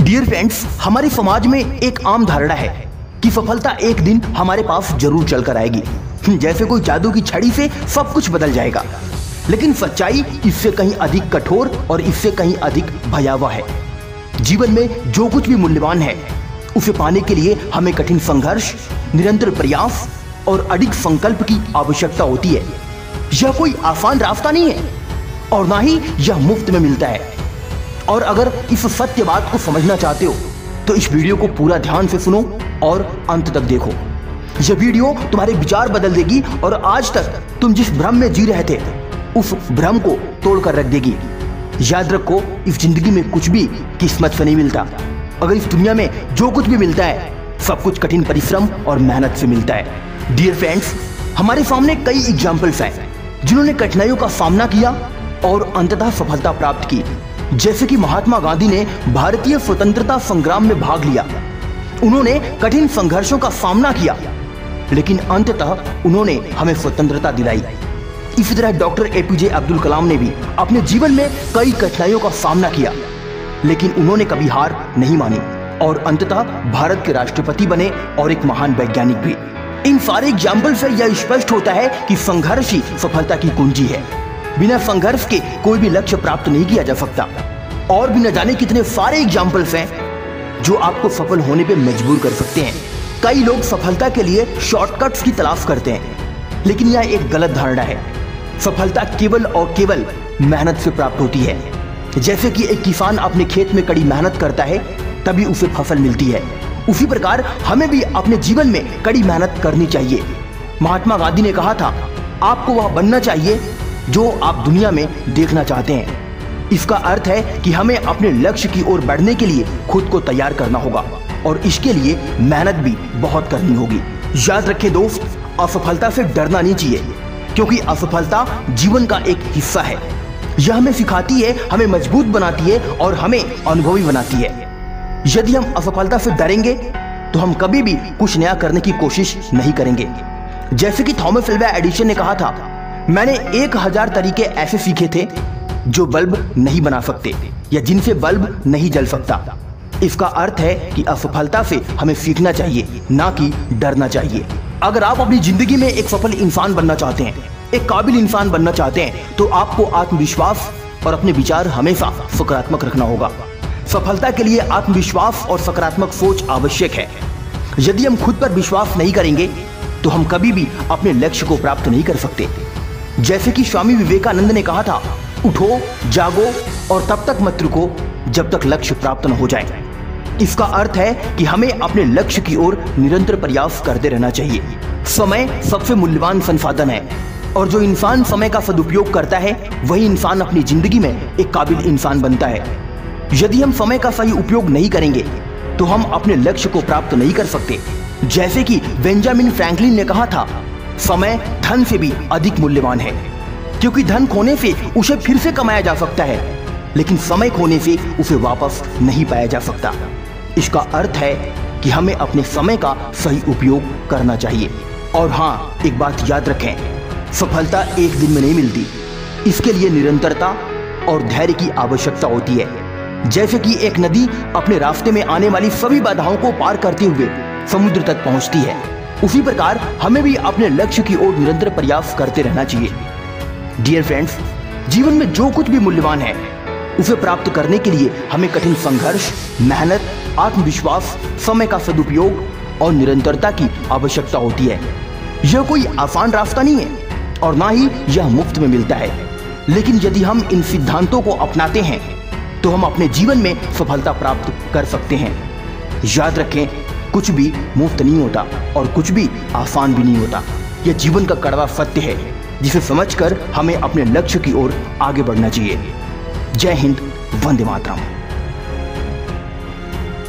Dear friends, हमारे समाज में एक आम धारणा है कि सफलता एक दिन हमारे पास जरूर चल कर आएगी, जैसे कोई जादू की छड़ी से सब कुछ बदल जाएगा। लेकिन सच्चाई इससे कहीं अधिक कठोर और इससे कहीं अधिक भयावह है। जीवन में जो कुछ भी मूल्यवान है उसे पाने के लिए हमें कठिन संघर्ष, निरंतर प्रयास और अडिग संकल्प की आवश्यकता होती है। यह कोई आसान रास्ता नहीं है और ना ही यह मुफ्त में मिलता है। और अगर इस सत्य बात को समझना चाहते हो तो इस वीडियो को पूरा ध्यान से सुनो और अंत तक देखो। यह वीडियो तुम्हारे विचार बदल देगी और आज तक तुम जिस भ्रम में जी रहे थे उस भ्रम को तोड़कर रख देगी। याद रखो, इस जिंदगी में कुछ भी किस्मत से नहीं मिलता। अगर इस दुनिया में जो कुछ भी मिलता है सब कुछ कठिन परिश्रम और मेहनत से मिलता है। डियर फ्रेंड्स, हमारे सामने कई एग्जाम्पल्स हैं जिन्होंने कठिनाइयों का सामना किया और अंततः सफलता प्राप्त की। जैसे कि महात्मा गांधी ने भारतीय स्वतंत्रता संग्राम में भाग लिया। उन्होंने कठिन संघर्षों का सामना किया लेकिन अंततः उन्होंने हमें स्वतंत्रता दिलाई। इसी तरह डॉक्टर एपीजे अब्दुल कलाम ने भी अपने जीवन में कई कठिनाइयों का सामना किया लेकिन उन्होंने कभी हार नहीं मानी और अंततः भारत के राष्ट्रपति बने और एक महान वैज्ञानिक भी। इन सारे एग्जाम्पल से यह स्पष्ट होता है कि संघर्ष ही सफलता की कुंजी है। बिना संघर्ष के कोई भी लक्ष्य प्राप्त नहीं किया जा सकता। और भी न जाने कितने सारे एग्जाम्पल्स हैं जो आपको सफल होने पे मजबूर कर सकते हैं। कई लोग सफलता के लिए शॉर्टकट्स की तलाश करते हैं लेकिन यह एक गलत धारणा है। सफलता केवल और केवल मेहनत से प्राप्त होती है। जैसे कि एक किसान अपने खेत में कड़ी मेहनत करता है तभी उसे फसल मिलती है, उसी प्रकार हमें भी अपने जीवन में कड़ी मेहनत करनी चाहिए। महात्मा गांधी ने कहा था, आपको वह बनना चाहिए जो आप दुनिया में देखना चाहते हैं। इसका अर्थ है कि हमें अपने लक्ष्य की ओर बढ़ने के लिए खुद को तैयार करना होगा और इसके लिए मेहनत भी बहुत करनी होगी। याद रखें दोस्त, असफलता से डरना नहीं चाहिए क्योंकि असफलता जीवन का एक हिस्सा है। यह हमें सिखाती है, हमें मजबूत बनाती है और हमें अनुभवी बनाती है। यदि हम असफलता से डरेंगे तो हम कभी भी कुछ नया करने की कोशिश नहीं करेंगे। जैसे कि थॉमस अल्वा एडिसन ने कहा था, मैंने 1000 तरीके ऐसे सीखे थे जो बल्ब नहीं बना सकते या जिनसे बल्ब नहीं जल सकता। इसका अर्थ है कि असफलता से हमें सीखना चाहिए, ना कि डरना चाहिए। अगर आप अपनी जिंदगी में एक सफल इंसान बनना चाहते हैं, एक काबिल इंसान बनना चाहते हैं तो आपको आत्मविश्वास और अपने विचार हमेशा सकारात्मक रखना होगा। सफलता के लिए आत्मविश्वास और सकारात्मक सोच आवश्यक है। यदि हम खुद पर विश्वास नहीं करेंगे तो हम कभी भी अपने लक्ष्य को प्राप्त नहीं कर सकते। जैसे कि स्वामी विवेकानंद ने कहा था, उठो, जागो और तब तक मत रुको जब तक लक्ष्य प्राप्त न हो जाए। इसका अर्थ है कि हमें अपने लक्ष्य की ओर निरंतर प्रयास करते रहना चाहिए। समय सबसे मूल्यवान संसाधन है और जो इंसान समय का सदुपयोग करता है वही इंसान अपनी जिंदगी में एक काबिल इंसान बनता है। यदि हम समय का सही उपयोग नहीं करेंगे तो हम अपने लक्ष्य को प्राप्त नहीं कर सकते। जैसे कि बेंजामिन फ्रैंकलिन ने कहा था, समय धन से भी अधिक मूल्यवान है क्योंकि धन खोने से उसे फिर से कमाया जा सकता है लेकिन समय खोने से उसे वापस नहीं पाया जा सकता। इसका अर्थ है कि हमें अपने समय का सही उपयोग करना चाहिए। और हाँ, एक बात याद रखें, सफलता एक दिन में नहीं मिलती। इसके लिए निरंतरता और धैर्य की आवश्यकता होती है। जैसे कि एक नदी अपने रास्ते में आने वाली सभी बाधाओं को पार करते हुए समुद्र तक पहुंचती है, उसी प्रकार हमें भी अपने लक्ष्य की ओर निरंतर प्रयास करते रहना चाहिए। डियर फ्रेंड्स, जीवन में जो कुछ भी मूल्यवान है उसे प्राप्त करने के लिए हमें कठिन संघर्ष, मेहनत, आत्मविश्वास, समय का सदुपयोग और निरंतरता की आवश्यकता होती है। यह कोई आसान रास्ता नहीं है और ना ही यह मुफ्त में मिलता है। लेकिन यदि हम इन सिद्धांतों को अपनाते हैं तो हम अपने जीवन में सफलता प्राप्त कर सकते हैं। याद रखें, कुछ भी मुफ्त नहीं होता और कुछ भी आसान भी नहीं होता। यह जीवन का कड़वा सत्य है जिसे समझकर हमें अपने लक्ष्य की ओर आगे बढ़ना चाहिए। जय हिंद, वंदे मातरम।